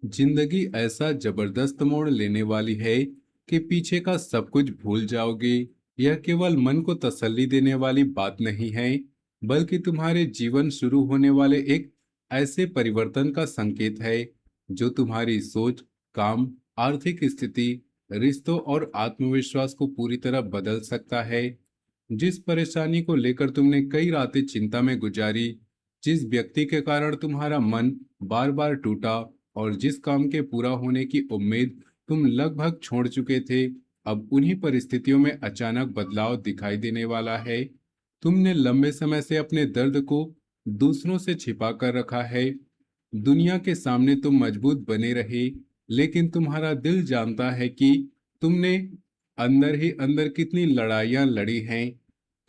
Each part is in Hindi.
जिंदगी ऐसा जबरदस्त मोड़ लेने वाली है कि पीछे का सब कुछ भूल जाओगे। यह केवल मन को तसल्ली देने वाली बात नहीं है, बल्कि तुम्हारे जीवन शुरू होने वाले एक ऐसे परिवर्तन का संकेत है जो तुम्हारी सोच, काम, आर्थिक स्थिति, रिश्तों और आत्मविश्वास को पूरी तरह बदल सकता है। जिस परेशानी को लेकर तुमने कई रातें चिंता में गुजारी, जिस व्यक्ति के कारण तुम्हारा मन बार बार टूटा और जिस काम के पूरा होने की उम्मीद तुम लगभग छोड़ चुके थे, अब उन्हीं परिस्थितियों में अचानक बदलाव दिखाई देने वाला है। तुमने लंबे समय से अपने दर्द को दूसरों से छिपा कर रखा है। दुनिया के सामने तुम मजबूत बने रहे, लेकिन तुम्हारा दिल जानता है कि तुमने अंदर ही अंदर कितनी लड़ाइयां लड़ी हैं।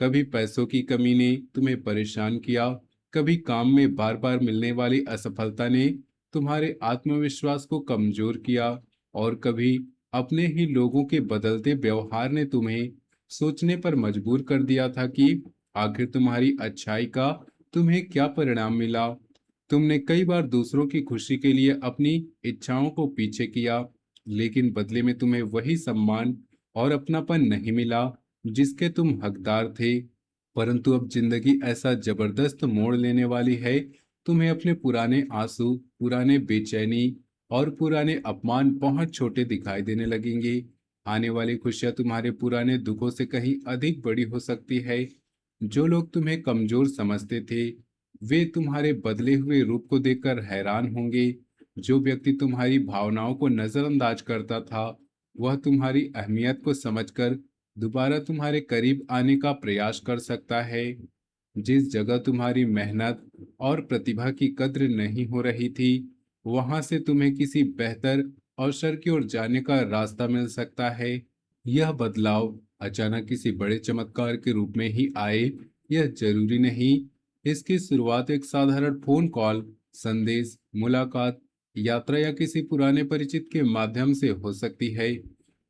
कभी पैसों की कमी ने तुम्हें परेशान किया, कभी काम में बार बार मिलने वाली असफलता ने तुम्हारे आत्मविश्वास को कमजोर किया, और कभी अपने ही लोगों के बदलते व्यवहार ने तुम्हें सोचने पर मजबूर कर दिया था कि आखिर तुम्हारी अच्छाई का तुम्हें क्या परिणाम मिला। तुमने कई बार दूसरों की खुशी के लिए अपनी इच्छाओं को पीछे किया, लेकिन बदले में तुम्हें वही सम्मान और अपनापन नहीं मिला जिसके तुम हकदार थे। परंतु अब जिंदगी ऐसा जबरदस्त मोड़ लेने वाली है, तुम्हें अपने पुराने आंसू, पुराने बेचैनी और पुराने अपमान बहुत छोटे दिखाई देने लगेंगे। आने वाली खुशियां तुम्हारे पुराने दुखों से कहीं अधिक बड़ी हो सकती है। जो लोग तुम्हें कमजोर समझते थे, वे तुम्हारे बदले हुए रूप को देखकर हैरान होंगे। जो व्यक्ति तुम्हारी भावनाओं को नजरअंदाज करता था, वह तुम्हारी अहमियत को समझकर दोबारा तुम्हारे करीब आने का प्रयास कर सकता है। जिस जगह तुम्हारी मेहनत और प्रतिभा की कद्र नहीं हो रही थी, वहां से तुम्हें किसी बेहतर अवसर की ओर जाने का रास्ता मिल सकता है। यह बदलाव अचानक किसी बड़े चमत्कार के रूप में ही आए, यह जरूरी नहीं। इसकी शुरुआत एक साधारण फोन कॉल, संदेश, मुलाकात, यात्रा या किसी पुराने परिचित के माध्यम से हो सकती है।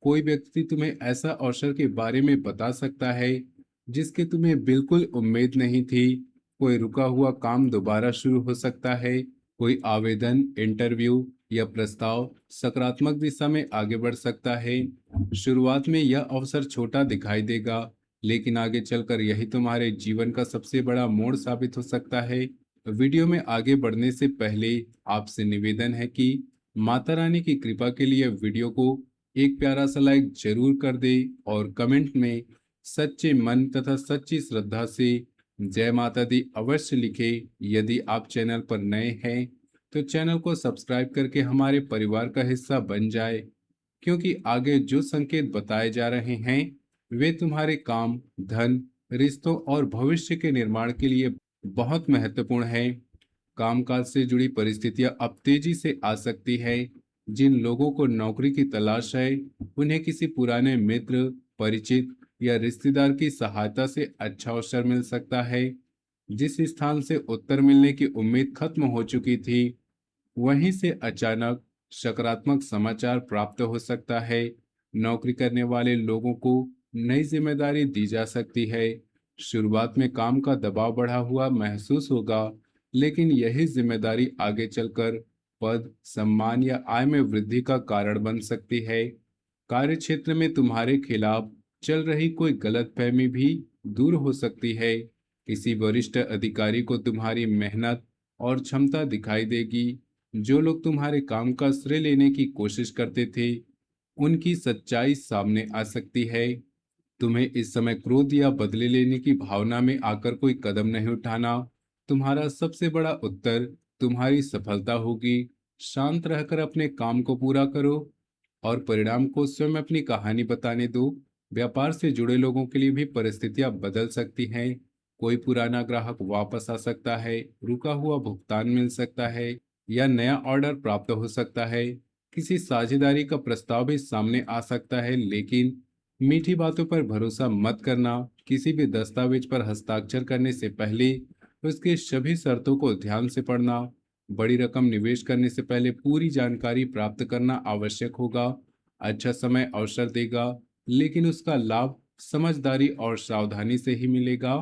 कोई व्यक्ति तुम्हें ऐसा अवसर के बारे में बता सकता है जिसकी तुम्हें बिल्कुल उम्मीद नहीं थी। कोई रुका हुआ काम दोबारा शुरू हो सकता है। कोई आवेदन, इंटरव्यू या प्रस्ताव सकारात्मक दिशा में आगे बढ़ सकता है। शुरुआत में यह अवसर छोटा दिखाई देगा, लेकिन आगे चलकर यही तुम्हारे जीवन का सबसे बड़ा मोड़ साबित हो सकता है। वीडियो में आगे बढ़ने से पहले आपसे निवेदन है कि माता रानी की कृपा के लिए वीडियो को एक प्यारा सा लाइक जरूर कर दे और कमेंट में सच्चे मन तथा सच्ची श्रद्धा से जय माता दी अवश्य लिखे। यदि आप चैनल पर नए हैं तो चैनल को सब्सक्राइब करके हमारे परिवार का हिस्सा बन जाए, क्योंकि आगे जो संकेत बताए जा रहे हैं वे तुम्हारे काम, धन, रिश्तों और भविष्य के निर्माण के लिए बहुत महत्वपूर्ण है। कामकाज से जुड़ी परिस्थितियां अब तेजी से आ सकती है। जिन लोगों को नौकरी की तलाश है, उन्हें किसी पुराने मित्र, परिचित या रिश्तेदार की सहायता से अच्छा अवसर मिल सकता है। जिस स्थान से उत्तर मिलने की उम्मीद खत्म हो चुकी थी, वहीं से अचानक सकारात्मक समाचार प्राप्त हो सकता है। नौकरी करने वाले लोगों को नई जिम्मेदारी दी जा सकती है। शुरुआत में काम का दबाव बढ़ा हुआ महसूस होगा, लेकिन यही जिम्मेदारी आगे चलकर पद, सम्मान या आय में वृद्धि का कारण बन सकती है। कार्य क्षेत्र में तुम्हारे खिलाफ चल रही कोई गलतफहमी भी दूर हो सकती है। किसी वरिष्ठ अधिकारी को तुम्हारी मेहनत और क्षमता दिखाई देगी। जो लोग तुम्हारे काम का श्रेय लेने की कोशिश करते थे, उनकी सच्चाई सामने आ सकती है। तुम्हें इस समय क्रोध या बदले लेने की भावना में आकर कोई कदम नहीं उठाना। तुम्हारा सबसे बड़ा उत्तर तुम्हारी सफलता होगी। शांत रहकर अपने काम को पूरा करो और परिणाम को स्वयं अपनी कहानी बताने दो। व्यापार से जुड़े लोगों के लिए भी परिस्थितियां बदल सकती हैं। कोई पुराना ग्राहक वापस आ सकता है, रुका हुआ भुगतान मिल सकता है या नया ऑर्डर प्राप्त हो सकता है। किसी साझेदारी का प्रस्ताव भी सामने आ सकता है, लेकिन मीठी बातों पर भरोसा मत करना। किसी भी दस्तावेज पर हस्ताक्षर करने से पहले उसके सभी शर्तों को ध्यान से पढ़ना। बड़ी रकम निवेश करने से पहले पूरी जानकारी प्राप्त करना आवश्यक होगा। अच्छा समय अवसर देगा, लेकिन उसका लाभ समझदारी और सावधानी से ही मिलेगा।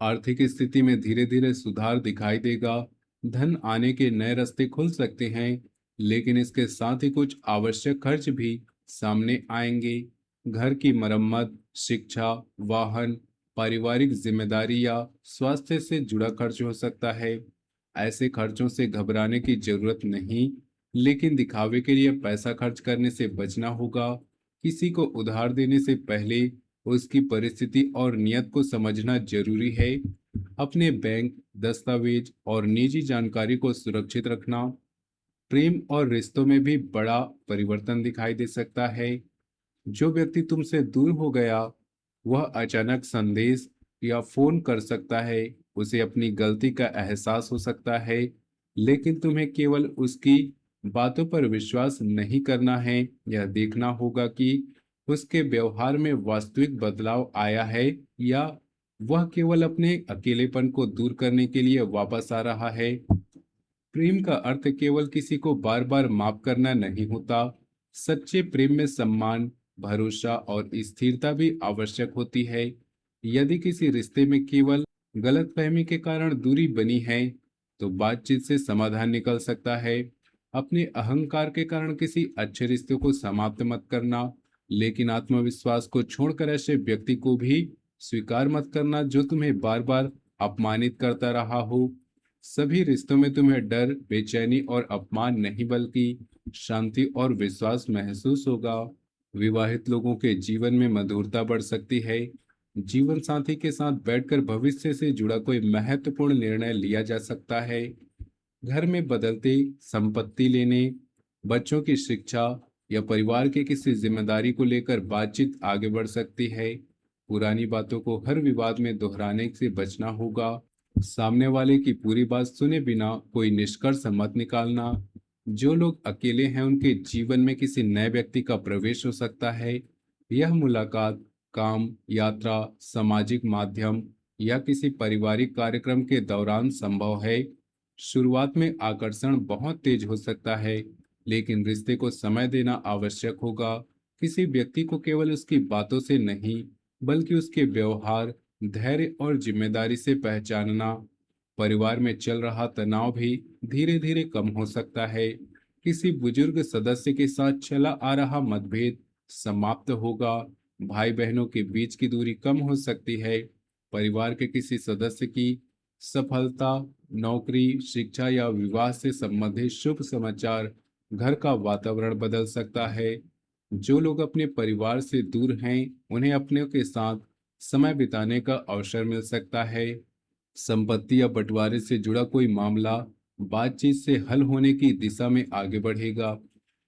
आर्थिक स्थिति में धीरे धीरे सुधार दिखाई देगा। धन आने के नए रास्ते खुल सकते हैं, लेकिन इसके साथ ही कुछ आवश्यक खर्च भी सामने आएंगे। घर की मरम्मत, शिक्षा, वाहन, पारिवारिक जिम्मेदारी या स्वास्थ्य से जुड़ा खर्च हो सकता है। ऐसे खर्चों से घबराने की जरूरत नहीं, लेकिन दिखावे के लिए पैसा खर्च करने से बचना होगा। किसी को उधार देने से पहले उसकी परिस्थिति और नियत को समझना जरूरी है। अपने बैंक, दस्तावेज और निजी जानकारी को सुरक्षित रखना। प्रेम और रिश्तों में भी बड़ा परिवर्तन दिखाई दे सकता है। जो व्यक्ति तुमसे दूर हो गया, वह अचानक संदेश या फोन कर सकता है। उसे अपनी गलती का एहसास हो सकता है, लेकिन तुम्हें केवल उसकी बातों पर विश्वास नहीं करना है। यह देखना होगा कि उसके व्यवहार में वास्तविक बदलाव आया है या वह केवल अपने अकेलेपन को दूर करने के लिए वापस आ रहा है। प्रेम का अर्थ केवल किसी को बार बार माफ करना नहीं होता। सच्चे प्रेम में सम्मान, भरोसा और स्थिरता भी आवश्यक होती है। यदि किसी रिश्ते में केवल गलतफहमी के कारण दूरी बनी है, तो बातचीत से समाधान निकल सकता है। अपने अहंकार के कारण किसी अच्छे रिश्ते को समाप्त मत करना, लेकिन आत्मविश्वास को छोड़कर ऐसे व्यक्ति को भी स्वीकार मत करना जो तुम्हें बार बार अपमानित करता रहा हो। सभी रिश्तों में तुम्हें डर, बेचैनी और अपमान नहीं बल्कि शांति और विश्वास महसूस होगा। विवाहित लोगों के जीवन में मधुरता बढ़ सकती है। जीवन साथी के साथ बैठकर भविष्य से जुड़ा कोई महत्वपूर्ण निर्णय लिया जा सकता है। घर में बदलती संपत्ति लेने, बच्चों की शिक्षा या परिवार की किसी जिम्मेदारी को लेकर बातचीत आगे बढ़ सकती है। पुरानी बातों को हर विवाद में दोहराने से बचना होगा। सामने वाले की पूरी बात सुने बिना कोई निष्कर्ष मत निकालना। जो लोग अकेले हैं उनके जीवन में किसी नए व्यक्ति का प्रवेश हो सकता है। यह मुलाकात काम, यात्रा, सामाजिक माध्यम या किसी पारिवारिक कार्यक्रम के दौरान संभव है। शुरुआत में आकर्षण बहुत तेज हो सकता है, लेकिन रिश्ते को समय देना आवश्यक होगा। किसी व्यक्ति को केवल उसकी बातों से नहीं, बल्कि उसके व्यवहार, धैर्य और जिम्मेदारी से पहचानना। परिवार में चल रहा तनाव भी धीरे धीरे कम हो सकता है। किसी बुजुर्ग सदस्य के साथ चला आ रहा मतभेद समाप्त होगा। भाई बहनों के बीच की दूरी कम हो सकती है। परिवार के किसी सदस्य की सफलता, नौकरी, शिक्षा या विवाह से संबंधित शुभ समाचार घर का वातावरण बदल सकता है। जो लोग अपने परिवार से दूर हैं, उन्हें अपने के साथ समय बिताने का अवसर मिल सकता है। संपत्ति या बंटवारे से जुड़ा कोई मामला बातचीत से हल होने की दिशा में आगे बढ़ेगा।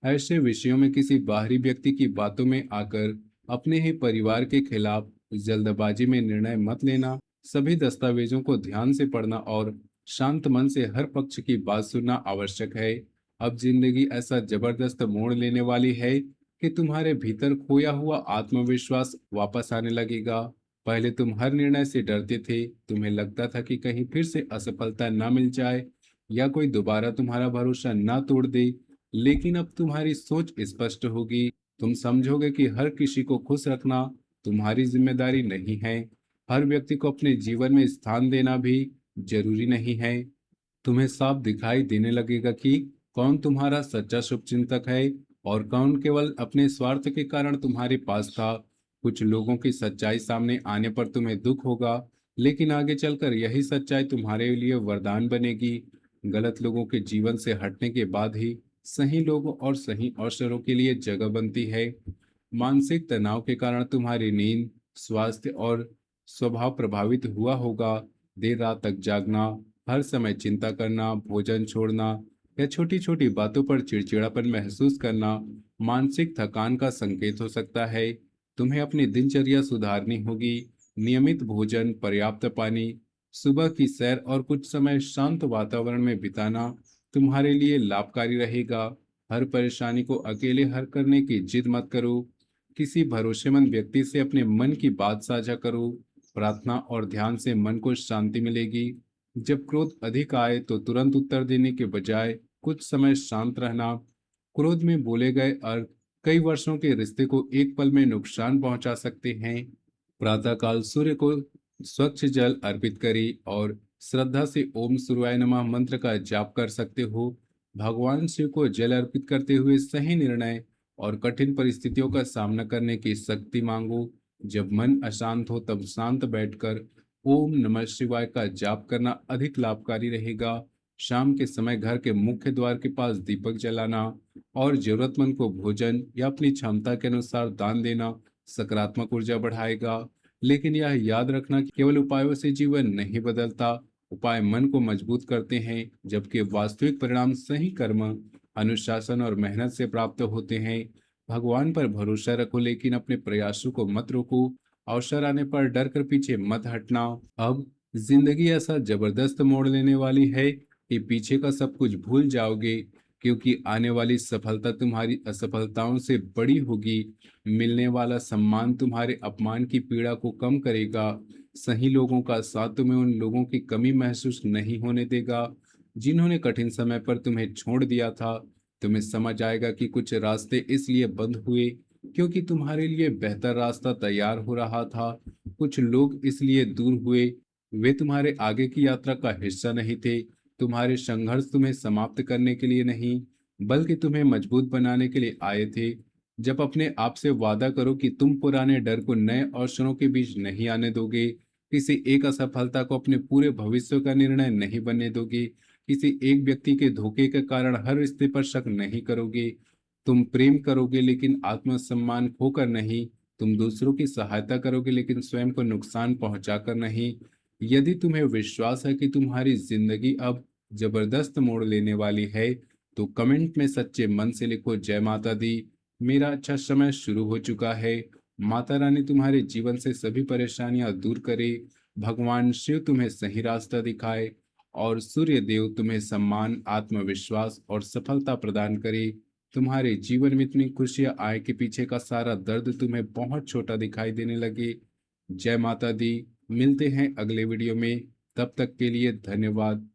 ऐसे विषयों में किसी बाहरी व्यक्ति की बातों में आकर अपने ही परिवार के खिलाफ जल्दबाजी में निर्णय मत लेना। सभी दस्तावेजों को ध्यान से पढ़ना और शांत मन से हर पक्ष की बात सुनना आवश्यक है। अब जिंदगी ऐसा जबरदस्त मोड़ लेने वाली है कि तुम्हारे भीतर खोया हुआ आत्मविश्वास वापस आने लगेगा। पहले तुम हर निर्णय से डरते थे, तुम्हें लगता था कि कहीं फिर से असफलता ना मिल जाए या कोई दोबारा तुम्हारा भरोसा ना तोड़ दे। लेकिन अब तुम्हारी सोच स्पष्ट होगी। तुम समझोगे कि हर किसी को खुश रखना तुम्हारी जिम्मेदारी नहीं है। हर व्यक्ति को अपने जीवन में स्थान देना भी जरूरी नहीं है। तुम्हें साफ दिखाई देने लगेगा कि कौन तुम्हारा सच्चा शुभचिंतक है और कौन केवल अपने स्वार्थ के कारण तुम्हारे पास था। कुछ लोगों की सच्चाई सामने आने पर तुम्हें दुख होगा, लेकिन आगे चलकर यही सच्चाई तुम्हारे लिए वरदान बनेगी। गलत लोगों के जीवन से हटने के बाद ही सही लोगों और सही अवसरों के लिए जगह बनती है। मानसिक तनाव के कारण तुम्हारी नींद, स्वास्थ्य और स्वभाव प्रभावित हुआ होगा। देर रात तक जागना, हर समय चिंता करना, भोजन छोड़ना या छोटी छोटी बातों पर चिड़चिड़ापन महसूस करना मानसिक थकान का संकेत हो सकता है। तुम्हें अपनी दिनचर्या सुधारनी होगी। नियमित भोजन, पर्याप्त पानी, सुबह की सैर और कुछ समय शांत वातावरण में बिताना तुम्हारे लिए लाभकारी रहेगा। हर परेशानी को अकेले हल करने की जिद मत करो। किसी भरोसेमंद व्यक्ति से अपने मन की बात साझा करो। प्रार्थना और ध्यान से मन को शांति मिलेगी। जब क्रोध अधिक आए तो तुरंत उत्तर देने के बजाय कुछ समय शांत रहना। क्रोध में बोले गए अर्थ कई वर्षों के रिश्ते को एक पल में नुकसान पहुंचा सकते हैं। प्रातःकाल सूर्य को स्वच्छ जल अर्पित करें और श्रद्धा से ओम सूर्याय नमः मंत्र का जाप कर सकते हो। भगवान शिव को जल अर्पित करते हुए सही निर्णय और कठिन परिस्थितियों का सामना करने की शक्ति मांगो। जब मन अशांत हो तब शांत बैठकर ओम नमः शिवाय का जाप करना अधिक लाभकारी रहेगा। शाम के समय घर के मुख्य द्वार के पास दीपक जलाना और जरूरतमंद को भोजन या अपनी क्षमता के अनुसार दान देना सकारात्मक ऊर्जा बढ़ाएगा। लेकिन यह याद रखना कि केवल उपायों से जीवन नहीं बदलता। उपाय मन को मजबूत करते हैं, जबकि वास्तविक परिणाम सही कर्म, अनुशासन और मेहनत से प्राप्त होते हैं। भगवान पर भरोसा रखो, लेकिन अपने प्रयासों को मत रोको। अवसर आने पर डर कर पीछे मत हटना। अब जिंदगी ऐसा जबरदस्त मोड़ लेने वाली है कि पीछे का सब कुछ भूल जाओगे, क्योंकि आने वाली सफलता तुम्हारी असफलताओं से बड़ी होगी। मिलने वाला सम्मान तुम्हारे अपमान की पीड़ा को कम करेगा। सही लोगों का साथ तुम्हें उन लोगों की कमी महसूस नहीं होने देगा जिन्होंने कठिन समय पर तुम्हें छोड़ दिया था। तुम्हें समझ आएगा कि कुछ रास्ते इसलिए बंद हुए क्योंकि तुम्हारे लिए बेहतर रास्ता तैयार हो रहा था। कुछ लोग इसलिए दूर हुए, वे तुम्हारे आगे की यात्रा का हिस्सा नहीं थे। तुम्हारे संघर्ष तुम्हें समाप्त करने के लिए नहीं, बल्कि तुम्हें मजबूत बनाने के लिए आए थे। जब अपने आप से वादा करो कि तुम पुराने डर को नए अवसरों के बीच नहीं आने दोगे, किसी एक असफलता को अपने पूरे भविष्य का निर्णय नहीं बनने दोगे, किसी एक व्यक्ति के धोखे के कारण हर रिश्ते पर शक नहीं करोगे, तुम प्रेम करोगे लेकिन आत्मसम्मान खोकर नहीं, तुम दूसरों की सहायता करोगे लेकिन स्वयं को नुकसान पहुंचाकर नहीं। यदि तुम्हें विश्वास है कि तुम्हारी जिंदगी अब जबरदस्त मोड़ लेने वाली है, तो कमेंट में सच्चे मन से लिखो, जय माता दी, मेरा अच्छा समय शुरू हो चुका है। माता रानी तुम्हारे जीवन से सभी परेशानियां दूर करे, भगवान शिव तुम्हें सही रास्ता दिखाए और सूर्य देव तुम्हें सम्मान, आत्मविश्वास और सफलता प्रदान करे। तुम्हारे जीवन में इतनी खुशियां आए कि पीछे का सारा दर्द तुम्हें बहुत छोटा दिखाई देने लगे। जय माता दी। मिलते हैं अगले वीडियो में, तब तक के लिए धन्यवाद।